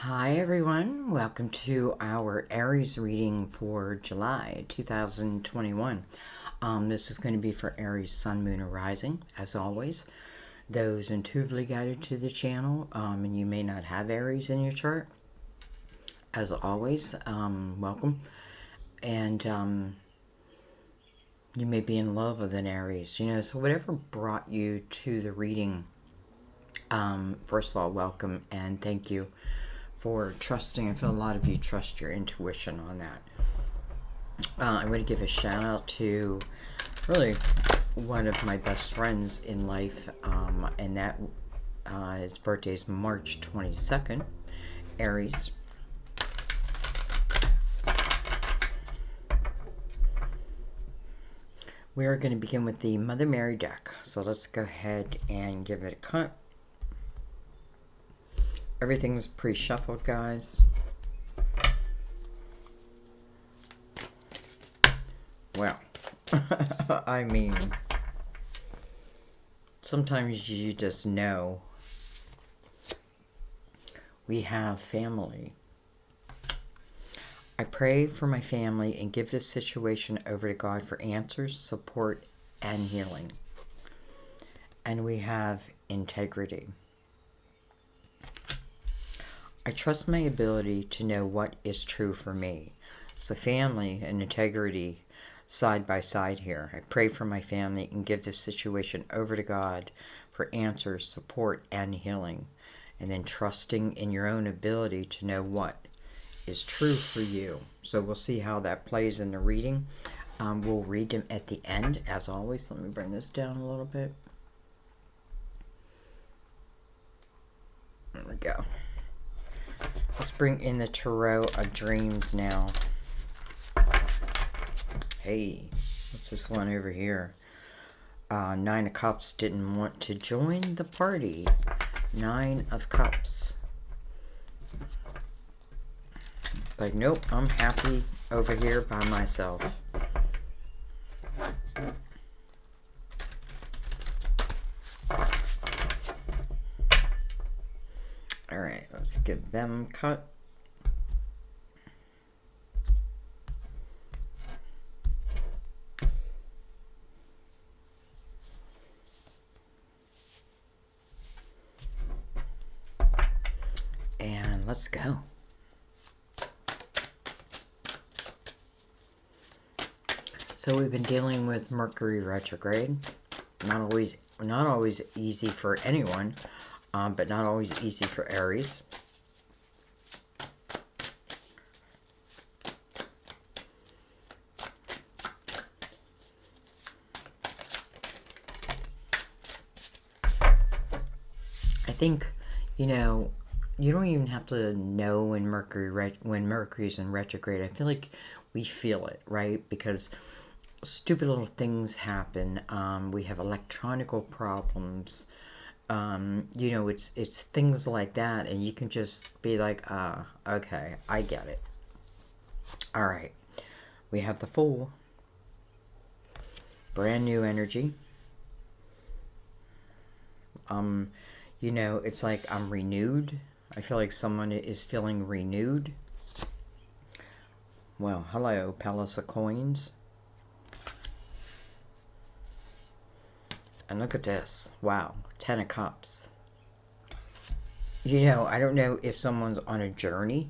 Hi everyone, welcome to our Aries reading for July 2021. This is going to be for Aries Sun, Moon, or Rising, as always. Those intuitively guided to the channel, and you may not have Aries in your chart, as always, welcome. And you may be in love with an Aries, so whatever brought you to the reading, first of all, welcome and thank you for trusting. I feel a lot of you trust your intuition on that. I'm going to give a shout out to really one of my best friends in life, and that his birthday is March 22nd, Aries. We are going to begin with the Mother Mary deck, so let's go ahead and give it a cut. Everything's pre-shuffled, guys. Well, I mean, sometimes you just know we have family. I pray for my family and give this situation over to God for answers, support, and healing. And we have integrity. I trust my ability to know what is true for me. So family and integrity side by side here. I pray for my family and give this situation over to God for answers, support, and healing. And then trusting in your own ability to know what is true for you. So we'll see how that plays in the reading. We'll read them at the end, as always. Let me bring this down a little bit. There we go. Let's bring in the Tarot of Dreams now. Hey, what's this one over here? Nine of Cups didn't want to join the party. Nine of Cups. Like, nope, I'm happy over here by myself. Alright, let's give them a cut. And let's go. So we've been dealing with Mercury Retrograde. Not always easy for anyone. But not always easy for Aries. I think, you don't even have to know when Mercury's in retrograde. I feel like we feel it, right? Because stupid little things happen. We have electronical problems. It's things like that, and you can just be like, okay, I get it. All right, we have the Fool. Brand new energy. It's like I'm renewed. I feel like someone is feeling renewed. Well, hello, Palace of Coins. And look at this. Wow. 10 of Cups. I don't know if someone's on a journey.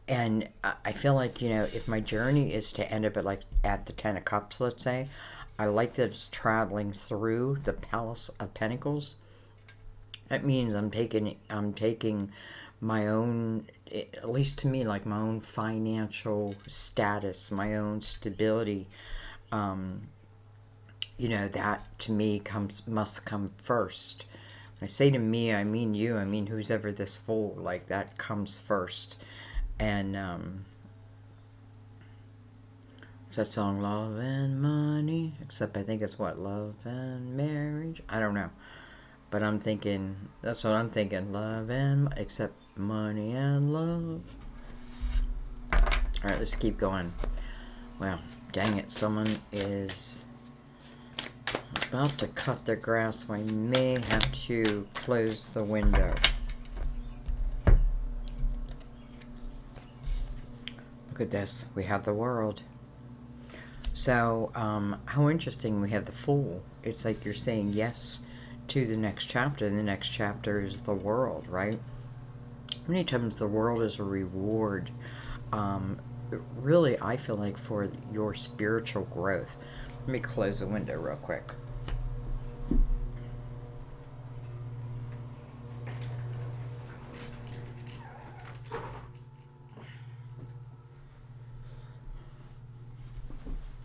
And I feel like, if my journey is to end up at the 10 of Cups, let's say, I like that it's traveling through the Palace of Pentacles. That means I'm taking my own, at least to me, like my own financial status, my own stability. That to me must come first. When I say to me, I mean you, I mean who's ever this Fool, like that comes first. And it's that song, Love and Money, except I think it's what, Love and Marriage? I don't know. But I'm thinking, that's what I'm thinking, love and, except money and love. Alright, let's keep going. Well, dang it, someone is about to cut their grass, so I may have to close the window. Look at this. We have the world. So, how interesting, we have the Fool. It's like you're saying yes to the next chapter, and the next chapter is the world, right? Many times the world is a reward, really, I feel like, for your spiritual growth. Let me close the window real quick.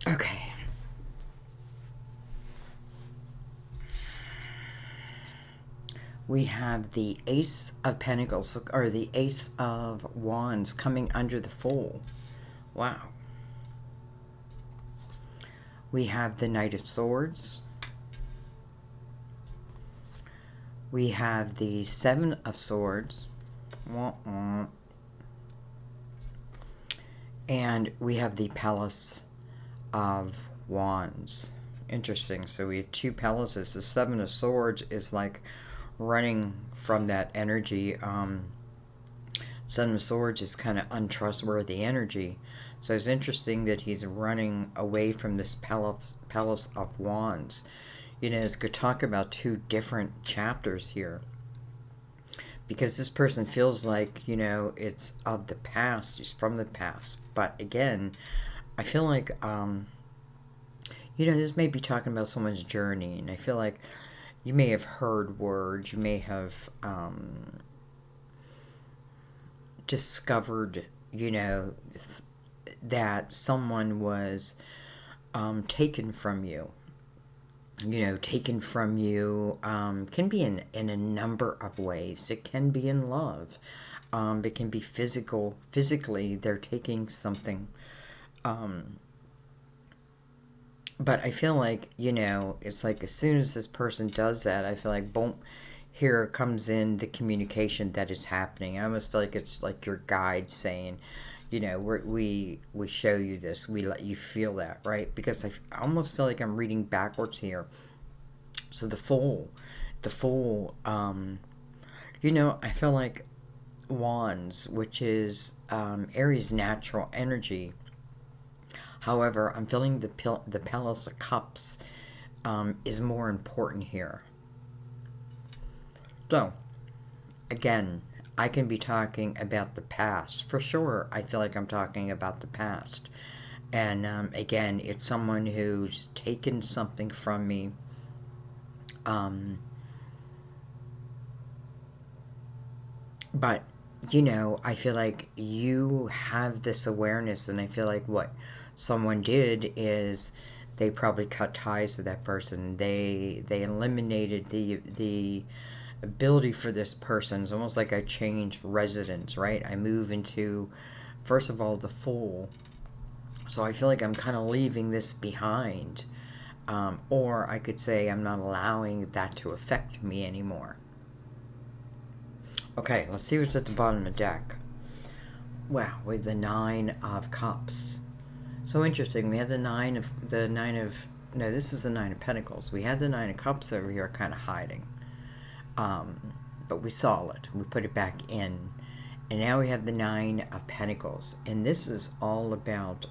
Okay. We have the Ace of Pentacles, or the Ace of Wands, coming under the Fool. Wow. We have the Knight of Swords. We have the Seven of Swords. And we have the Palace of Wands. Interesting. So we have two palaces. The Seven of Swords is like running from that energy. Seven of Swords is kind of untrustworthy energy. So it's interesting that he's running away from this Palace of Wands. You know, it's good to talk about two different chapters here. Because this person feels like, you know, it's of the past. It's from the past. But again, I feel like, you know, this may be talking about someone's journey. And I feel like you may have heard words. You may have discovered, you know, that someone was taken from you. You know, taken from you can be in a number of ways. It can be in love. It can be physically, they're taking something. But I feel like, you know, it's like as soon as this person does that, I feel like, boom, here comes in the communication that is happening. I almost feel like it's like your guide saying, you know, we show you this, we let you feel that, right? Because I almost feel like I'm reading backwards here. So the Fool, you know, I feel like Wands, which is Aries' natural energy. However, I'm feeling the Palace of Cups is more important here. So, again, I can be talking about the past. For sure, I feel like I'm talking about the past. And again, it's someone who's taken something from me. But, you know, I feel like you have this awareness, and I feel like what someone did is they probably cut ties with that person. They eliminated the ability for this person. It's almost like I changed residence, right? I move into, first of all, the Fool. So I feel like I'm kind of leaving this behind. Or I could say I'm not allowing that to affect me anymore. Okay, let's see what's at the bottom of the deck. Wow, with the Nine of Cups. So interesting. We had no, this is the Nine of Pentacles. We had the Nine of Cups over here kind of hiding. But we saw it. We put it back in. And now we have the Nine of Pentacles. And this is all about,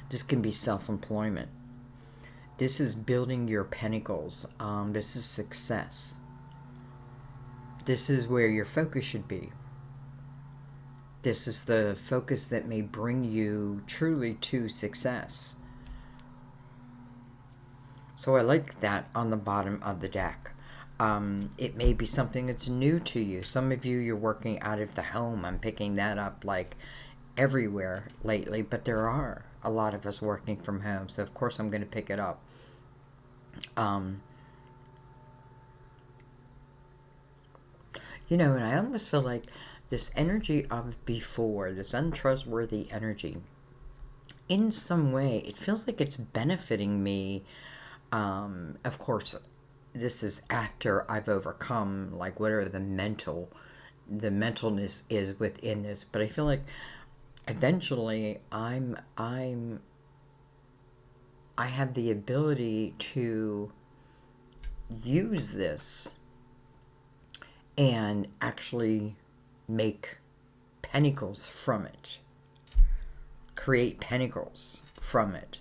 this can be self-employment. This is building your pentacles. This is success. This is where your focus should be. This is the focus that may bring you truly to success. So I like that on the bottom of the deck. It may be something that's new to you. Some of you, you're working out of the home. I'm picking that up like everywhere lately, but there are a lot of us working from home. So of course I'm going to pick it up. You know, and I almost feel like this energy of before, this untrustworthy energy, in some way, it feels like it's benefiting me. Of course, this is after I've overcome, like, whatever the mentalness is within this. But I feel like eventually I have the ability to use this and actually make pentacles from it. create pentacles from it.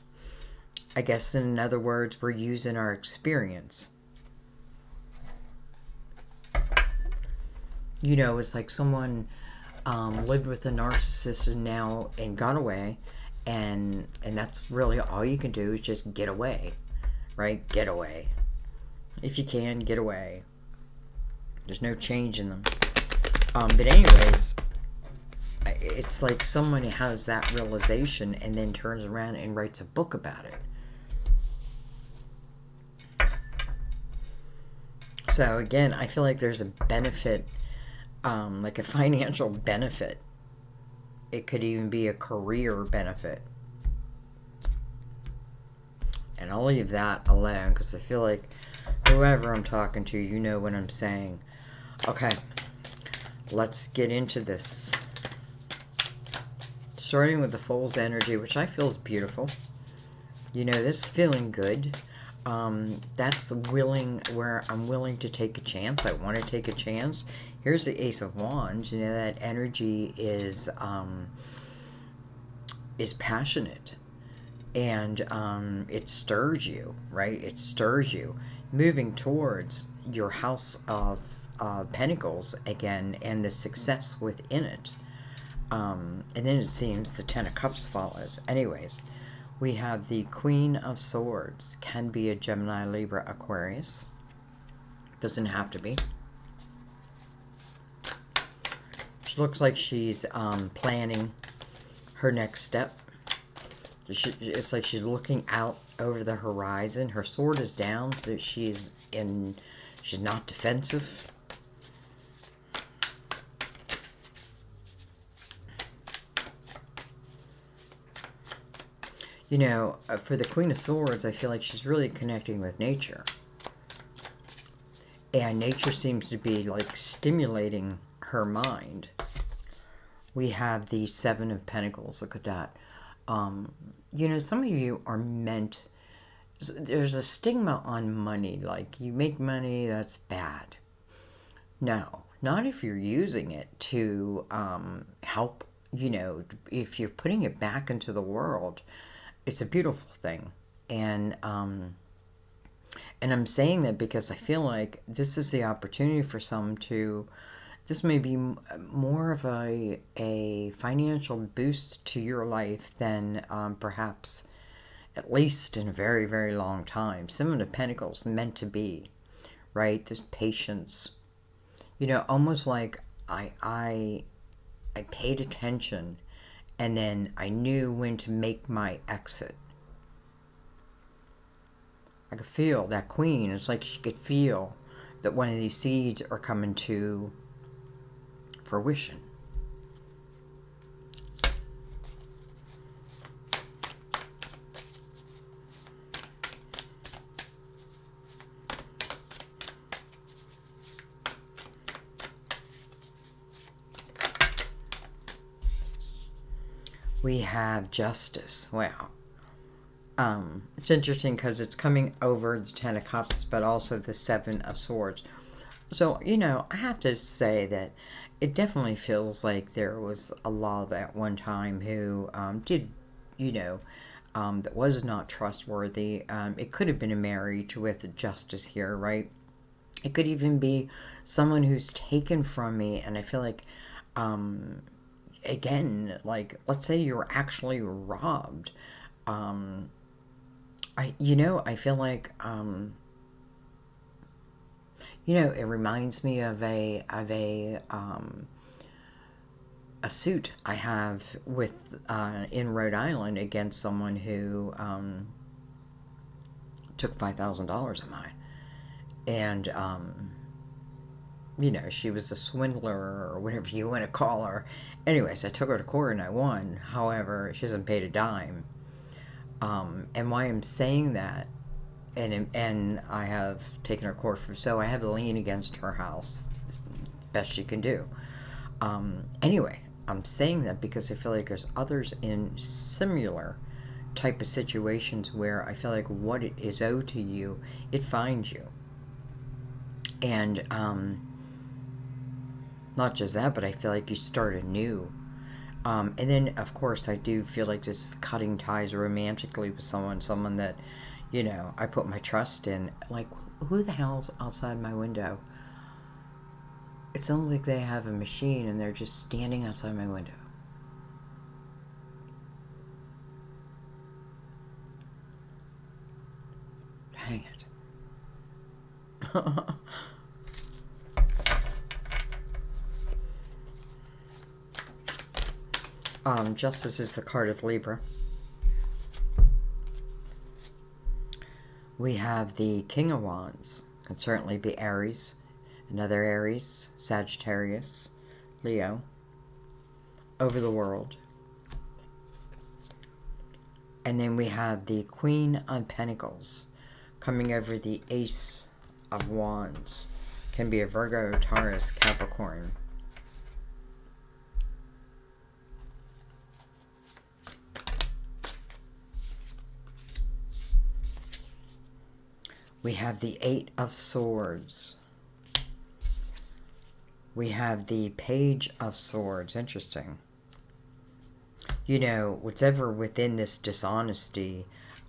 I guess in other words, we're using our experience. You know, it's like someone lived with a narcissist and got away, and that's really all you can do is just get away, right? Get away. If you can, get away. There's no change in them. But anyways, it's like someone has that realization and then turns around and writes a book about it. So again, I feel like there's a benefit, like a financial benefit. It could even be a career benefit. And I'll leave that alone because I feel like whoever I'm talking to, you know what I'm saying. Okay, let's get into this. Starting with the Fool's energy, which I feel is beautiful. You know, this is feeling good. That's willing, where I'm willing to take a chance. I want to take a chance. Here's the Ace of Wands. You know, that energy is passionate. And it stirs you, right? It stirs you. Moving towards your House of Pentacles again, and the success within it. And then it seems the Ten of Cups follows. Anyways, we have the Queen of Swords. Can be a Gemini, Libra, Aquarius. Doesn't have to be. She looks like she's planning her next step. It's like she's looking out over the horizon. Her sword is down, so she's not defensive. You know, for the Queen of Swords, I feel like she's really connecting with nature. And nature seems to be, like, stimulating her mind. We have the Seven of Pentacles. Look at that. You know, some of you are meant... There's a stigma on money. Like, you make money, that's bad. No, not if you're using it to help, you know, if you're putting it back into the world. It's a beautiful thing. And I'm saying that because I feel like this is the opportunity for some to... This may be more of a financial boost to your life than perhaps, at least in a very, very long time. Seven of Pentacles meant to be, right? There's patience. You know, almost like I paid attention, and then I knew when to make my exit. I could feel that Queen. It's like she could feel that one of these seeds are coming to fruition. We have Justice. Wow. It's interesting because it's coming over the Ten of Cups, but also the Seven of Swords. So, you know, I have to say that it definitely feels like there was a love at one time who did, you know, that was not trustworthy. It could have been a marriage with Justice here, right? It could even be someone who's taken from me, and I feel like, again, like, let's say you were actually robbed. I feel like, you know, it reminds me of a suit I have with in Rhode Island against someone who took $5,000 of mine, and you know, she was a swindler or whatever you want to call her. Anyways, I took her to court and I won. However, she hasn't paid a dime. And why I'm saying that, and I have taken her to court so I have a lien against her house, best she can do. Anyway, I'm saying that because I feel like there's others in similar type of situations where I feel like what it is owed to you, it finds you. And not just that, but I feel like you start anew. And then, of course, I do feel like this is cutting ties romantically with someone that, you know, I put my trust in. Like, who the hell's outside my window? It sounds like they have a machine and they're just standing outside my window. Dang it. Justice is the card of Libra. We have the King of Wands. Can certainly be Aries, another Aries, Sagittarius, Leo, over the world. And then we have the Queen of Pentacles coming over the Ace of Wands. Can be a Virgo, Taurus, Capricorn. We have the Eight of Swords. We have the Page of Swords. Interesting. You know, whatever within this dishonesty,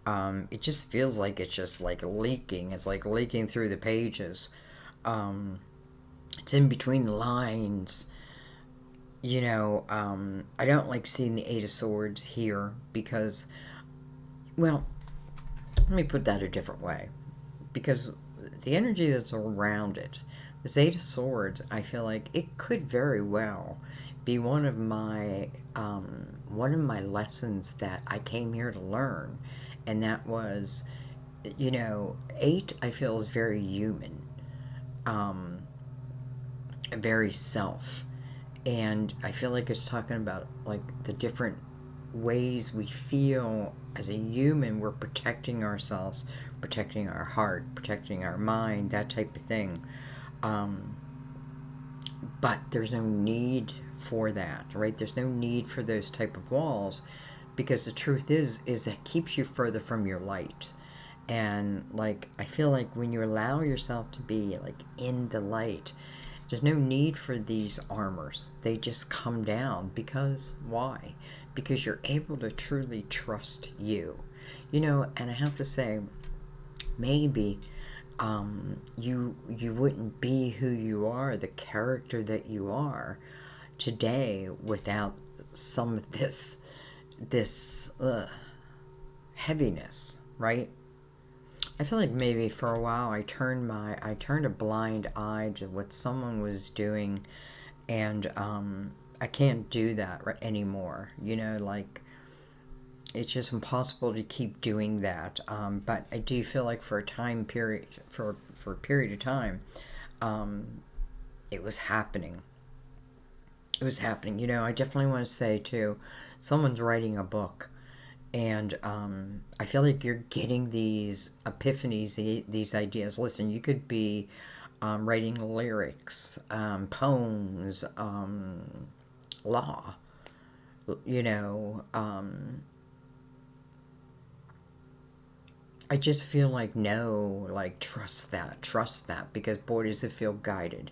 it just feels like it's just like leaking. It's like leaking through the pages. It's in between the lines. You know, I don't like seeing the Eight of Swords here because, well, let me put that a different way. Because the energy that's around it, this Eight of Swords, I feel like it could very well be one of my lessons that I came here to learn, and that was, you know, eight I feel is very human, very self, and I feel like it's talking about like the different ways we feel as a human. We're protecting ourselves, protecting our heart, protecting our mind, that type of thing. But there's no need for that, right? There's no need for those type of walls, because the truth is that keeps you further from your light. And like, I feel like when you allow yourself to be like in the light, there's no need for these armors. They just come down. Because why? Because you're able to truly trust you. You know, and I have to say, maybe you wouldn't be who you are, the character that you are today, without some of this heaviness, right? I feel like maybe for a while I turned a blind eye to what someone was doing, and I can't do that anymore. You know, like, it's just impossible to keep doing that. But I do feel like for a time period, for a period of time, it was happening. It was happening. You know, I definitely want to say too, someone's writing a book, and I feel like you're getting these epiphanies, these ideas. Listen, you could be writing lyrics, poems, law, you know. I just feel like, no, like, trust that, because boy, does it feel guided.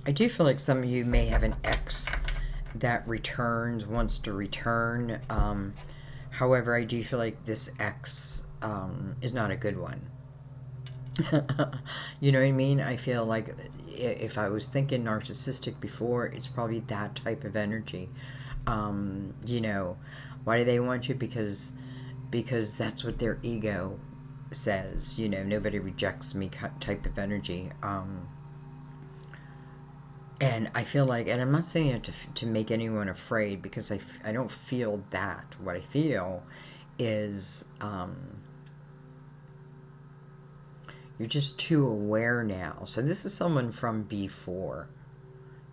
I do feel like some of you may have an ex that wants to return. However, I do feel like this ex is not a good one. You know what I mean? I feel like if I was thinking narcissistic before, it's probably that type of energy. You know, why do they want you? Because that's what their ego says. You know, nobody rejects me type of energy. And I feel like, and I'm not saying it to make anyone afraid, because I don't feel that. What I feel is you're just too aware now. So this is someone from before.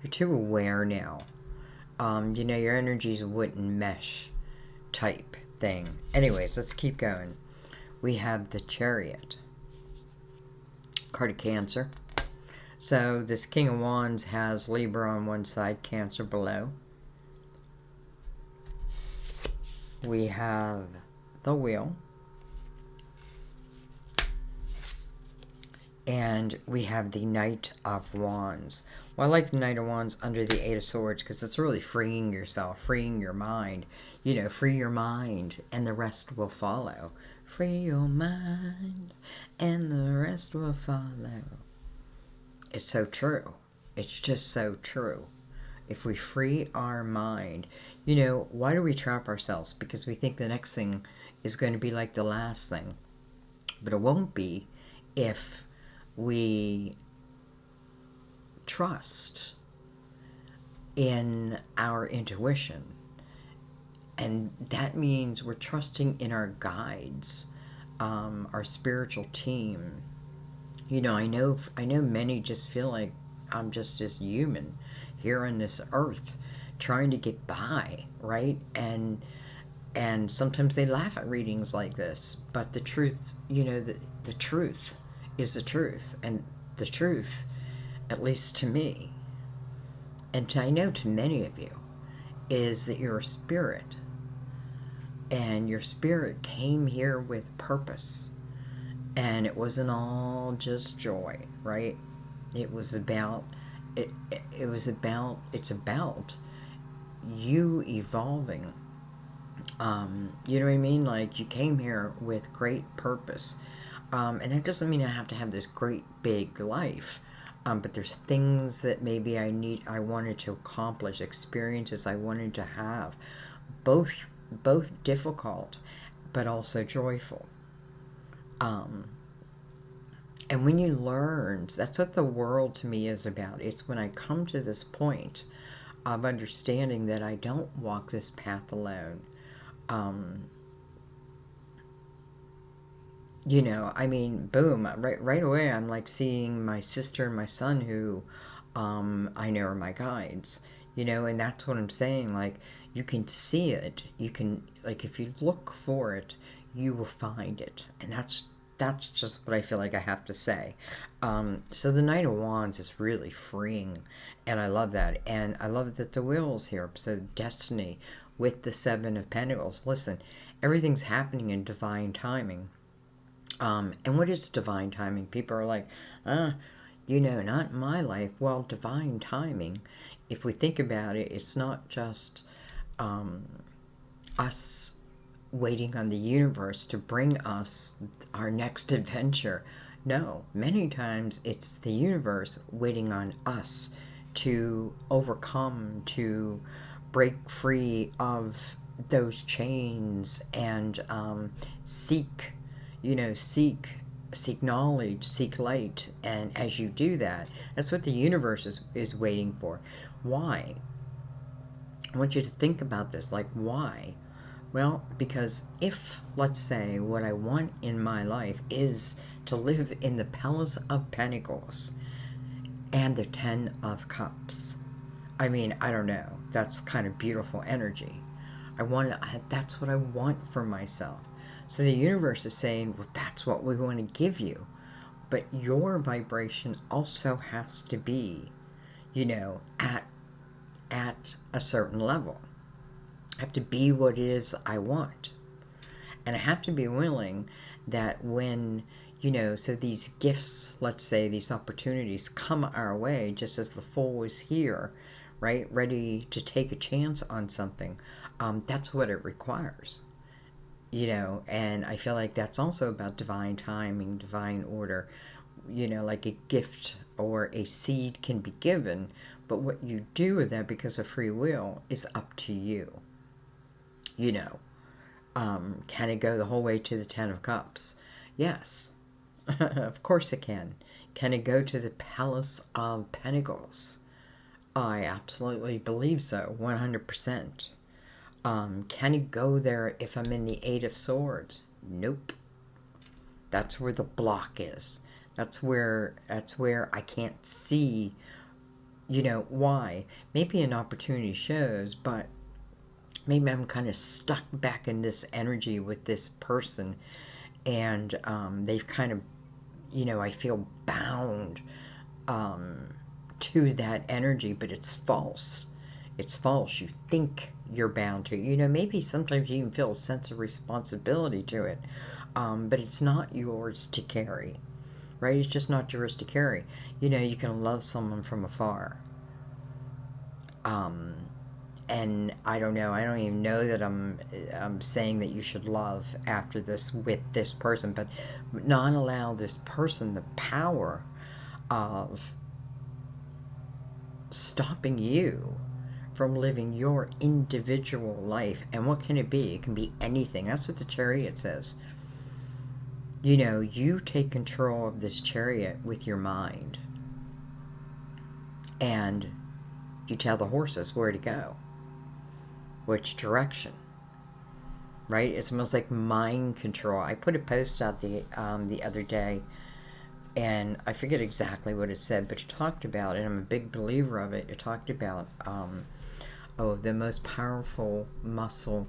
You're too aware now. You know, your energies wouldn't mesh type thing. Anyways, let's keep going. We have the Chariot. Card of Cancer. So this King of Wands has Libra on one side, Cancer below. we have the Wheel, and we have the Knight of Wands. Well, I like the Knight of Wands under the Eight of Swords because it's really freeing yourself, freeing your mind. You know, free your mind and the rest will follow. Free your mind and the rest will follow. It's so true. It's just so true. If we free our mind, you know, why do we trap ourselves? Because we think the next thing is going to be like the last thing. But it won't be if we trust in our intuition. And that means we're trusting in our guides, our spiritual team. You know, I know many just feel like I'm just this human here on this earth trying to get by, right? And sometimes they laugh at readings like this, but the truth, you know, the truth is the truth, and the truth, at least to me, and I know to many of you, is that you're a spirit, and your spirit came here with purpose, and it wasn't all just joy, right? It was about it's about you evolving. You know what I mean? Like, you came here with great purpose. And that doesn't mean I have to have this great big life. But there's things that maybe I wanted to accomplish, experiences I wanted to have, both difficult, but also joyful. And when you learn, that's what the world to me is about. It's when I come to this point of understanding that I don't walk this path alone. You know, I mean, boom, right away, I'm like seeing my sister and my son who I know are my guides, you know, and that's what I'm saying. Like, you can see it. You can, like, if you look for it, you will find it. And that's just what I feel like I have to say. So the Knight of Wands is really freeing, and I love that. And I love that the Wheel's here. So destiny with the Seven of Pentacles. Listen, everything's happening in divine timing. And what is divine timing? People are like, you know, not in my life. Well, divine timing, if we think about it, it's not just us waiting on the universe to bring us our next adventure. No, many times it's the universe waiting on us to overcome, to break free of those chains, and seek knowledge, seek light. And as you do that, that's what the universe is waiting for. Why? I want you to think about this. Like, why? Well, because if, let's say, what I want in my life is to live in the Palace of Pentacles and the Ten of Cups, I mean, I don't know. That's kind of beautiful energy. That's what I want for myself. So the universe is saying, well, that's what we want to give you. But your vibration also has to be, you know, at a certain level. I have to be what it is I want. And I have to be willing that when, you know, so these gifts, let's say these opportunities come our way, just as the Fool was here, right, ready to take a chance on something, that's what it requires. You know, and I feel like that's also about divine timing, divine order. You know, like a gift or a seed can be given, but what you do with that, because of free will, is up to you. You know, can it go the whole way to the Ten of Cups? Yes, of course it can. Can it go to the Palace of Pentacles? I absolutely believe so, 100%. Can it go there if I'm in the Eight of Swords? Nope. That's where the block is. That's where I can't see, you know, why. Maybe an opportunity shows, but maybe I'm kind of stuck back in this energy with this person, and they've kind of, you know, I feel bound to that energy, but it's false. It's false. You think you're bound to. You know, maybe sometimes you even feel a sense of responsibility to it, but it's not yours to carry, right? It's just not yours to carry. You know, you can love someone from afar. And I don't know. I don't even know that I'm saying that you should love after this with this person, but not allow this person the power of stopping you from living your individual life. And what can it be? It can be anything. That's what the Chariot says. You know, you take control of this chariot with your mind, and you tell the horses where to go, which direction, right? It's almost like mind control. I put a post out the other day, and I forget exactly what it said, but it talked about, and I'm a big believer of it, it talked about, the most powerful muscle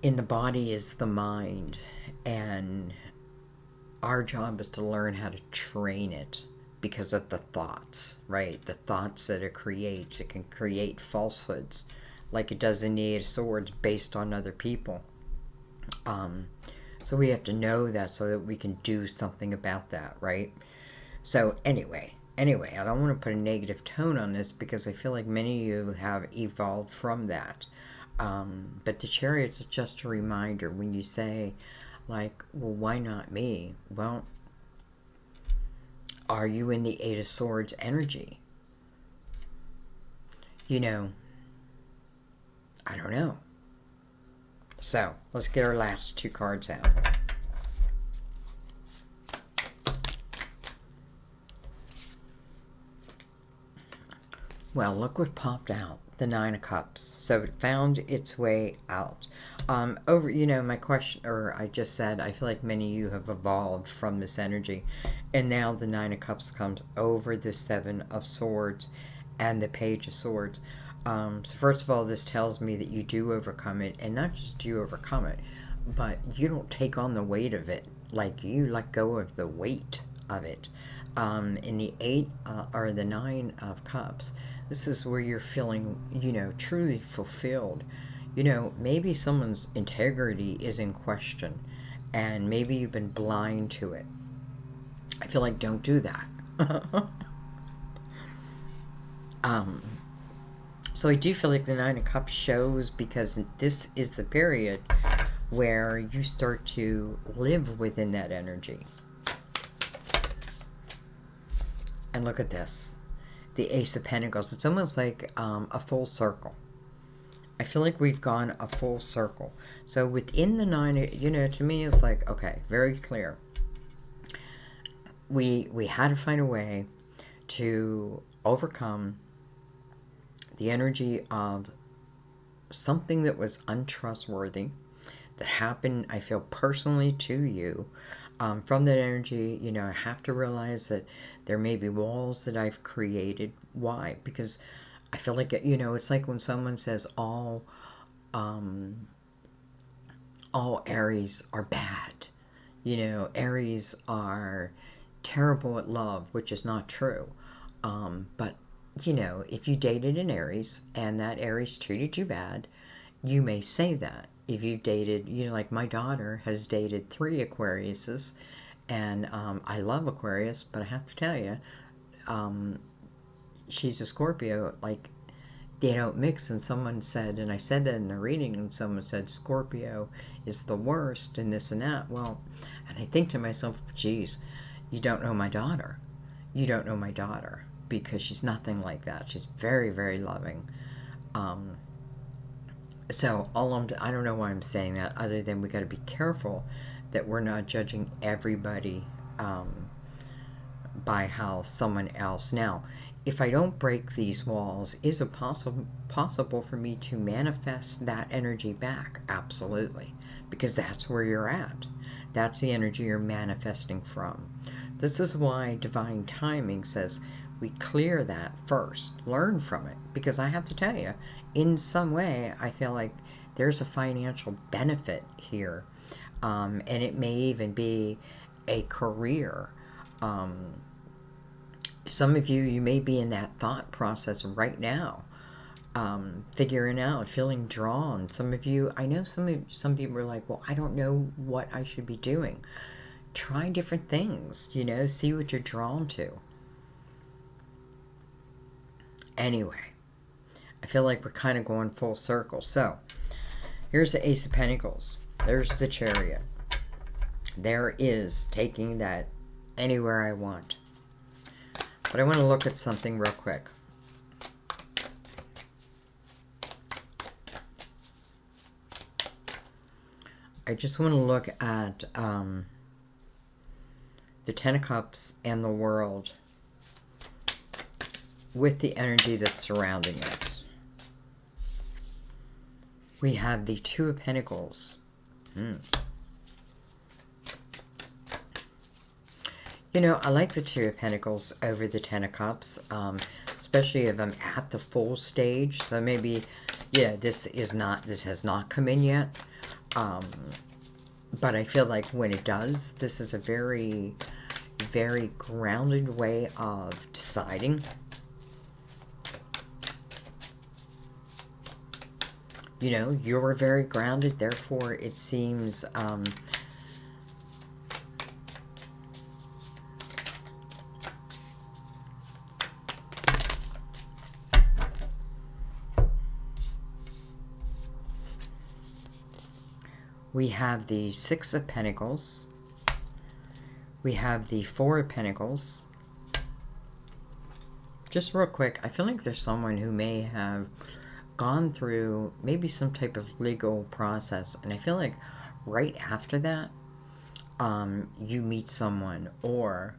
in the body is the mind, and our job is to learn how to train it because of the thoughts, right? The thoughts that it creates. It can create falsehoods like it does in the Eight of Swords based on other people. So we have to know that so that we can do something about that, right? So anyway, I don't want to put a negative tone on this because I feel like many of you have evolved from that. But the Chariot's just a reminder when you say, like, well, why not me? Well, are you in the Eight of Swords energy? You know, I don't know. So, let's get our last two cards out. Well, look what popped out. The Nine of Cups. So it found its way out. My question, or I just said, I feel like many of you have evolved from this energy. And now the Nine of Cups comes over the Seven of Swords and the Page of Swords. So first of all, this tells me that you do overcome it. And not just do you overcome it, but you don't take on the weight of it. Like, you let go of the weight of it. In the the Nine of Cups, this is where you're feeling, truly fulfilled. Maybe someone's integrity is in question, and maybe you've been blind to it. I feel like don't do that. So I do feel like the Nine of Cups shows, because this is the period where you start to live within that energy. And look at this. The Ace of Pentacles. It's almost like a full circle. I feel like we've gone a full circle. So within the nine, to me it's like, okay, very clear. We had to find a way to overcome the energy of something that was untrustworthy, that happened, I feel, personally to you. From that energy, I have to realize that there may be walls that I've created. Why? Because I feel like, it's like when someone says all Aries are bad. Aries are terrible at love, which is not true. But, if you dated an Aries and that Aries treated you bad, you may say that. If you've dated, like my daughter has dated 3 Aquariuses, and I love Aquarius, but I have to tell you, she's a Scorpio. Like, they don't mix. And someone said, and I said that in the reading, and someone said Scorpio is the worst and this and that. Well, and I think to myself, geez, you don't know my daughter. You don't know my daughter, because she's nothing like that. She's very, very loving. So I don't know why I'm saying that, other than we got to be careful that we're not judging everybody by how someone else. Now, if I don't break these walls, is it possible for me to manifest that energy back? Absolutely, because that's where you're at. That's the energy you're manifesting from. This is why divine timing says we clear that first, learn from it, because I have to tell you, in some way, I feel like there's a financial benefit here, and it may even be a career. Some of you may be in that thought process right now, figuring out, feeling drawn. Some of you, I know some people are like, well, I don't know what I should be doing. Try different things, you know, see what you're drawn to. Anyway, I feel like we're kind of going full circle. So, here's the Ace of Pentacles. There's the Chariot. There is taking that anywhere I want. But I want to look at something real quick. I just want to look at the Ten of Cups and the World with the energy that's surrounding it. We have the Two of Pentacles. You know, I like the Two of Pentacles over the Ten of Cups, especially if I'm at the full stage. So maybe, yeah, this has not come in yet. But I feel like when it does, this is a very, very grounded way of deciding. You know, you're very grounded, therefore it seems we have the Six of Pentacles. We have the Four of Pentacles. Just real quick, I feel like there's someone who may have gone through maybe some type of legal process, and I feel like right after that you meet someone, or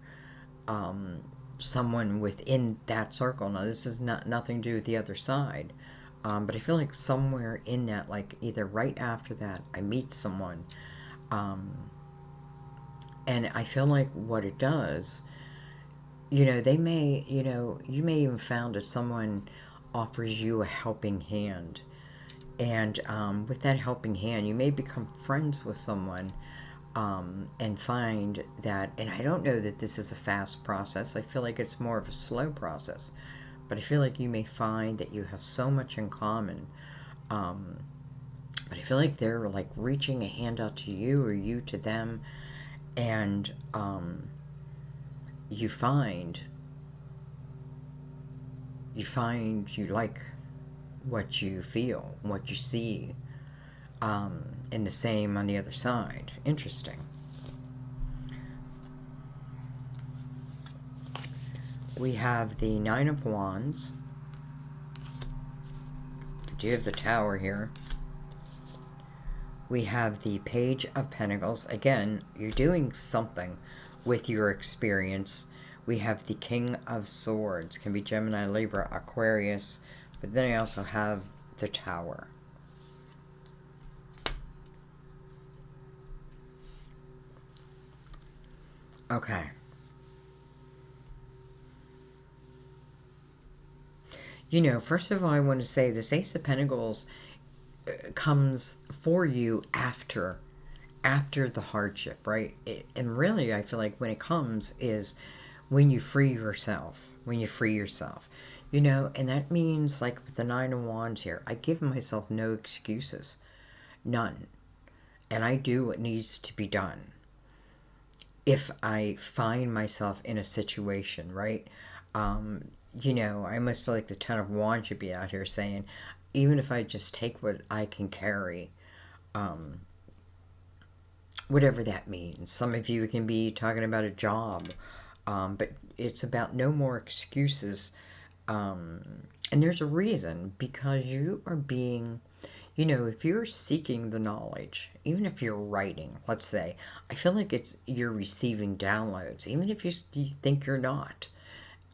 someone within that circle. Now this is nothing to do with the other side, but I feel like somewhere in that, like either right after that, I meet someone, and I feel like what it does, you know, they may, you know, you may even found that someone offers you a helping hand, and with that helping hand you may become friends with someone, and find that, and I don't know that this is a fast process, I feel like it's more of a slow process, but I feel like you may find that you have so much in common, but I feel like they're like reaching a hand out to you, or you to them, and you find you like what you feel, what you see, and the same on the other side. Interesting. We have the Nine of Wands. We do have the Tower here. We have the Page of Pentacles. Again, you're doing something with your experience. We have the King of Swords. Can be Gemini, Libra, Aquarius. But then I also have the Tower. Okay. You know, first of all, I want to say this Ace of Pentacles comes for you after the hardship, right? And really, I feel like when it comes is when you free yourself. You know, and that means, like with the Nine of Wands here, I give myself no excuses. None. And I do what needs to be done. If I find myself in a situation, right? You know, I almost feel like the Ten of Wands should be out here saying, even if I just take what I can carry, whatever that means. Some of you can be talking about a job, but it's about no more excuses. And there's a reason, because you are being, you know, if you're seeking the knowledge, even if you're writing, let's say, I feel like you're receiving downloads, even if you think you're not.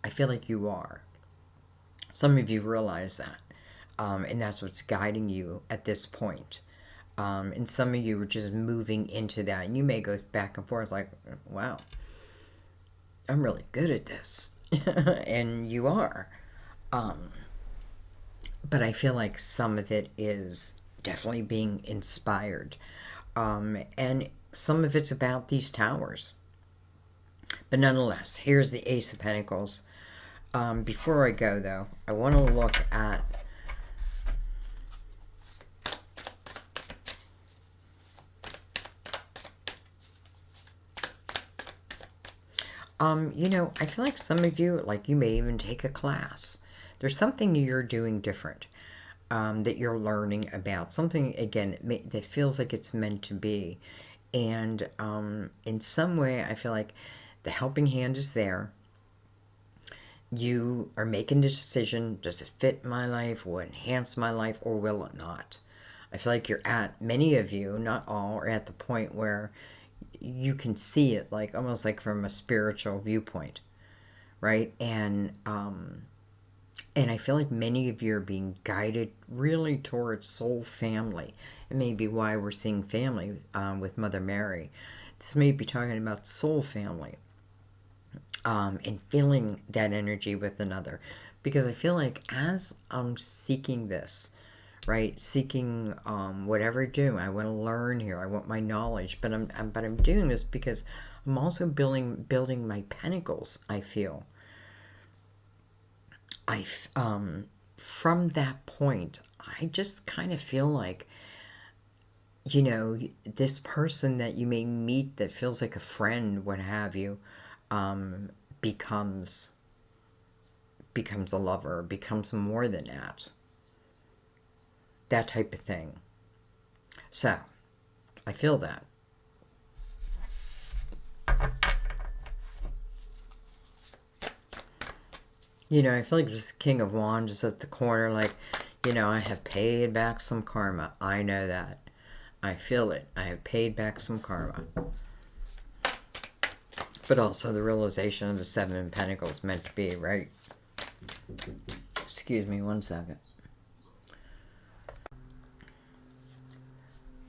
I feel like you are. Some of you realize that. And that's what's guiding you at this point. And some of you are just moving into that. And you may go back and forth like, wow, I'm really good at this. And you are. But I feel like some of it is definitely being inspired. And some of it's about these towers. But nonetheless, here's the Ace of Pentacles. Before I go, though, I want to look at You know, I feel like some of you, like you may even take a class. There's something you're doing different, that you're learning about. Something, again, that feels like it's meant to be. And in some way, I feel like the helping hand is there. You are making the decision, does it fit my life, will it enhance my life, or will it not? I feel like many of you, not all, are at the point where you can see it, like almost like from a spiritual viewpoint, right? And I feel like many of you are being guided really towards soul family. It may be why we're seeing family with Mother Mary. This may be talking about soul family, and feeling that energy with another. Because I feel like as I'm seeking this, right, seeking whatever I do, I want to learn here. I want my knowledge, but I'm doing this because I'm also building my pentacles. I feel from that point, I just kind of feel like, you know, this person that you may meet that feels like a friend, what have you, becomes a lover, becomes more than that type of thing. So I feel that. You know, I feel like this King of Wands is at the corner, like, you know, I have paid back some karma. I know that. I feel it. I have paid back some karma. But also the realization of the Seven of Pentacles meant to be, right? Excuse me one second.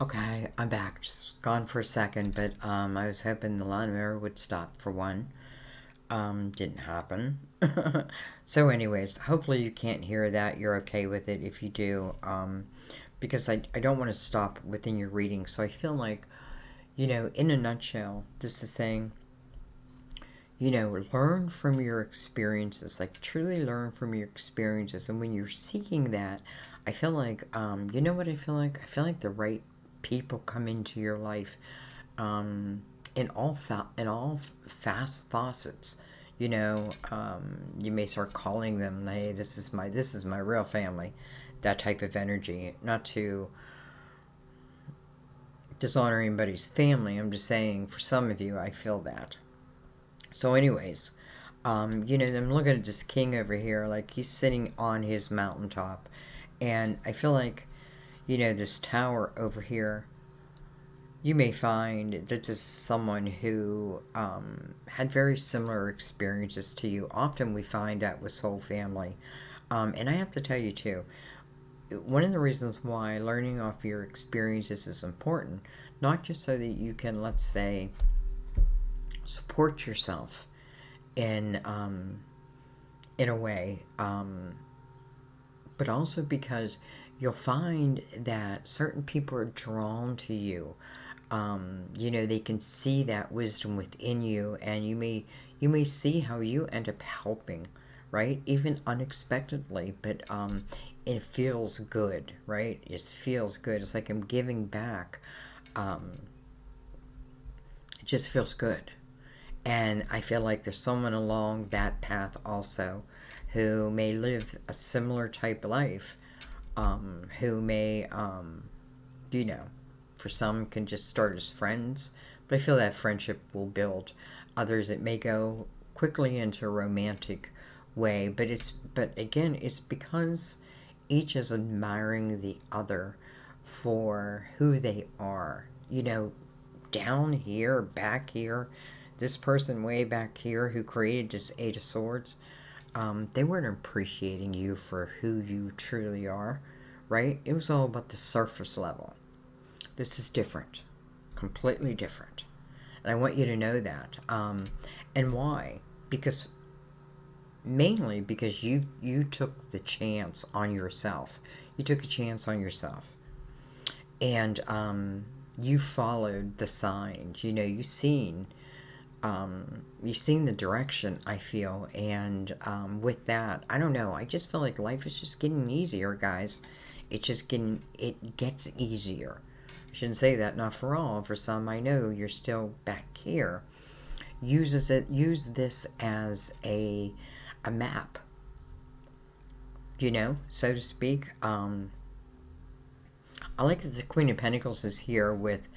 Okay, I'm back. Just gone for a second, but I was hoping the lawnmower would stop for one. Didn't happen. So anyways, hopefully you can't hear that. You're okay with it if you do. Because I don't want to stop within your reading. So I feel like, you know, in a nutshell, this is saying, you know, learn from your experiences. Like, truly learn from your experiences. And when you're seeking that, I feel like, you know what I feel like? I feel like the right people come into your life, in all fast facets. You know, you may start calling them, hey, this is my real family. That type of energy. Not to dishonor anybody's family. I'm just saying, for some of you, I feel that. So anyways, you know, I'm looking at this king over here, like he's sitting on his mountaintop. And I feel like, you know, this tower over here, you may find that this is someone who had very similar experiences to you. Often we find that with soul family. And I have to tell you too, one of the reasons why learning off your experiences is important, not just so that you can, let's say, support yourself in a way, but also because you'll find that certain people are drawn to you. You know, they can see that wisdom within you, and you may see how you end up helping, right? Even unexpectedly, but it feels good, right? It feels good. It's like I'm giving back. It just feels good. And I feel like there's someone along that path also who may live a similar type of life, who may, you know, for some can just start as friends, but I feel that friendship will build. Others, it may go quickly into a romantic way, but again, it's because each is admiring the other for who they are. You know, down here, back here, this person way back here who created this Eight of Swords, they weren't appreciating you for who you truly are, right? It was all about the surface level. This is different, completely different. And I want you to know that. And why? Because mainly because you took the chance on yourself. You took a chance on yourself. And you followed the signs. You know, you've seen the direction, I feel. And with that, I don't know. I just feel like life is just getting easier, guys. It gets easier. I shouldn't say that, not for all. For some, I know you're still back here. use this as a map, you know, so to speak. I like that the Queen of Pentacles is here with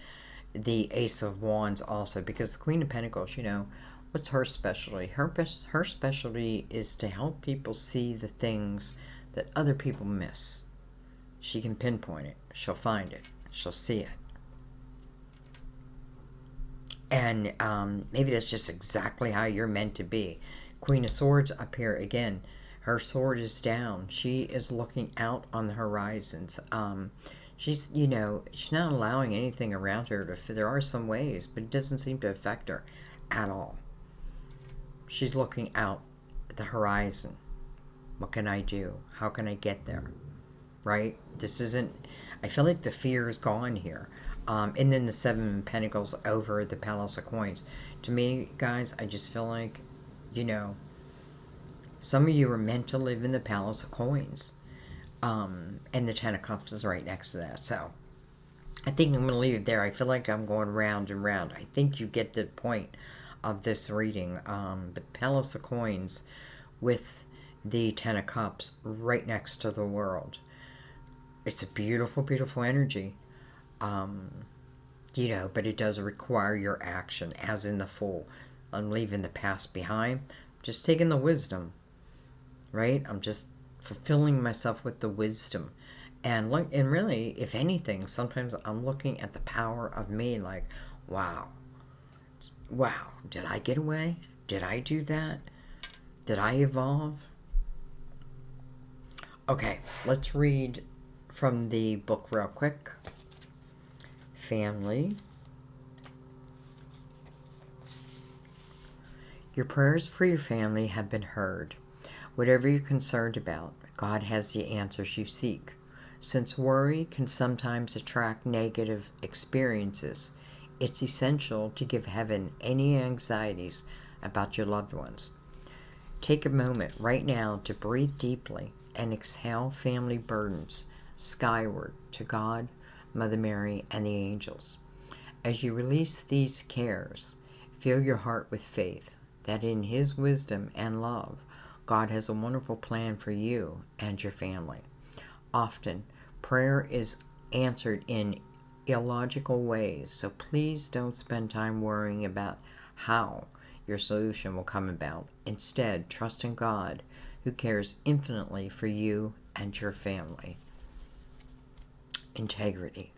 the Ace of Wands also, because the Queen of Pentacles, you know, what's her specialty? Her specialty is to help people see the things that other people miss. She can pinpoint it. She'll find it. She'll see it. And maybe that's just exactly how you're meant to be. Queen of Swords up here again. Her sword is down. She is looking out on the horizons. She's, you know, she's not allowing anything around her to, there are some ways, but it doesn't seem to affect her at all. She's looking out at the horizon. What can I do? How can I get there? Right? This isn't, I feel like the fear is gone here. And then the Seven of Pentacles over the Palace of Coins. To me, guys, I just feel like, you know, some of you are meant to live in the Palace of Coins. And the Ten of Cups is right next to that. So I think I'm going to leave it there. I feel like I'm going round and round. I think you get the point of this reading. But Palace of Coins with the Ten of Cups right next to the World. It's a beautiful, beautiful energy. You know, but it does require your action, as in the Fool. I'm leaving the past behind. Just taking the wisdom, right? I'm just fulfilling myself with the wisdom. And really, if anything, sometimes I'm looking at the power of me like, wow, did I get away? Did I do that? Did I evolve? Okay, let's read from the book real quick. Family. Your prayers for your family have been heard. Whatever you're concerned about, God has the answers you seek. Since worry can sometimes attract negative experiences, it's essential to give heaven any anxieties about your loved ones. Take a moment right now to breathe deeply and exhale family burdens skyward to God, Mother Mary, and the angels. As you release these cares, fill your heart with faith that in His wisdom and love, God has a wonderful plan for you and your family. Often, prayer is answered in illogical ways, so please don't spend time worrying about how your solution will come about. Instead, trust in God, who cares infinitely for you and your family. Integrity.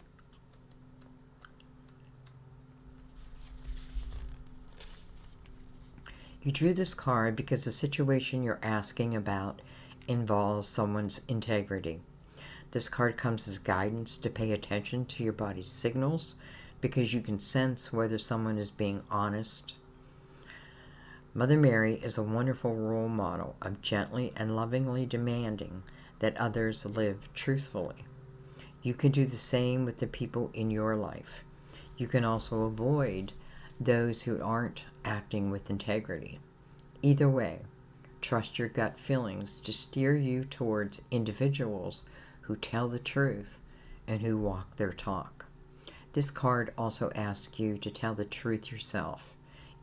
You drew this card because the situation you're asking about involves someone's integrity. This card comes as guidance to pay attention to your body's signals because you can sense whether someone is being honest. Mother Mary is a wonderful role model of gently and lovingly demanding that others live truthfully. You can do the same with the people in your life. You can also avoid those who aren't acting with integrity. Either way, trust your gut feelings to steer you towards individuals who tell the truth and who walk their talk. This card also asks you to tell the truth yourself,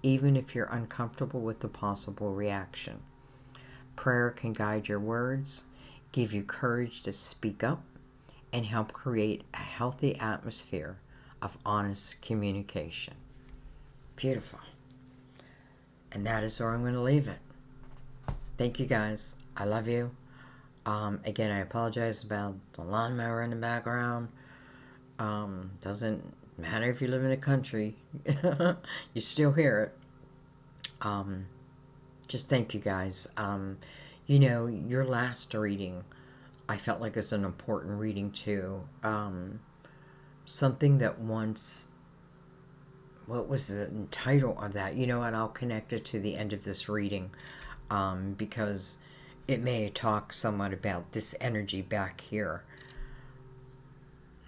even if you're uncomfortable with the possible reaction. Prayer can guide your words, give you courage to speak up, and help create a healthy atmosphere of honest communication. Beautiful. And that is where I'm going to leave it. Thank you guys. I love you. Again, I apologize about the lawnmower in the background. Doesn't matter if you live in the country. You still hear it. Just thank you guys. You know, your last reading, I felt like it's an important reading too. Something that once, what was the title of that? You know, and I'll connect it to the end of this reading, because it may talk somewhat about this energy back here.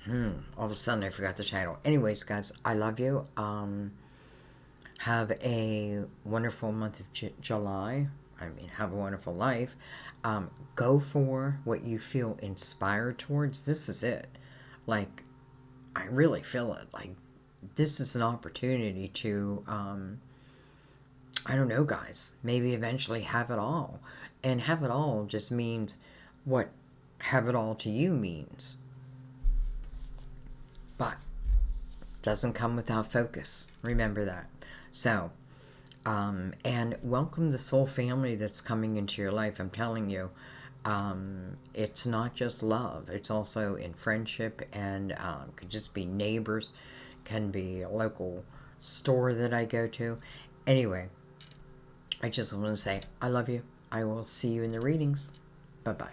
All of a sudden I forgot the title. Anyways, guys, I love you. Have a wonderful month of July. I mean, have a wonderful life. Go for what you feel inspired towards. This is it. Like, I really feel it. Like, this is an opportunity to I don't know, guys. Maybe eventually have it all. And have it all just means what have it all to you means. But doesn't come without focus. Remember that. So, and welcome the soul family that's coming into your life. I'm telling you, it's not just love. It's also in friendship, and could just be neighbors, can be a local store that I go to. Anyway, I just want to say I love you. I will see you in the readings. Bye-bye.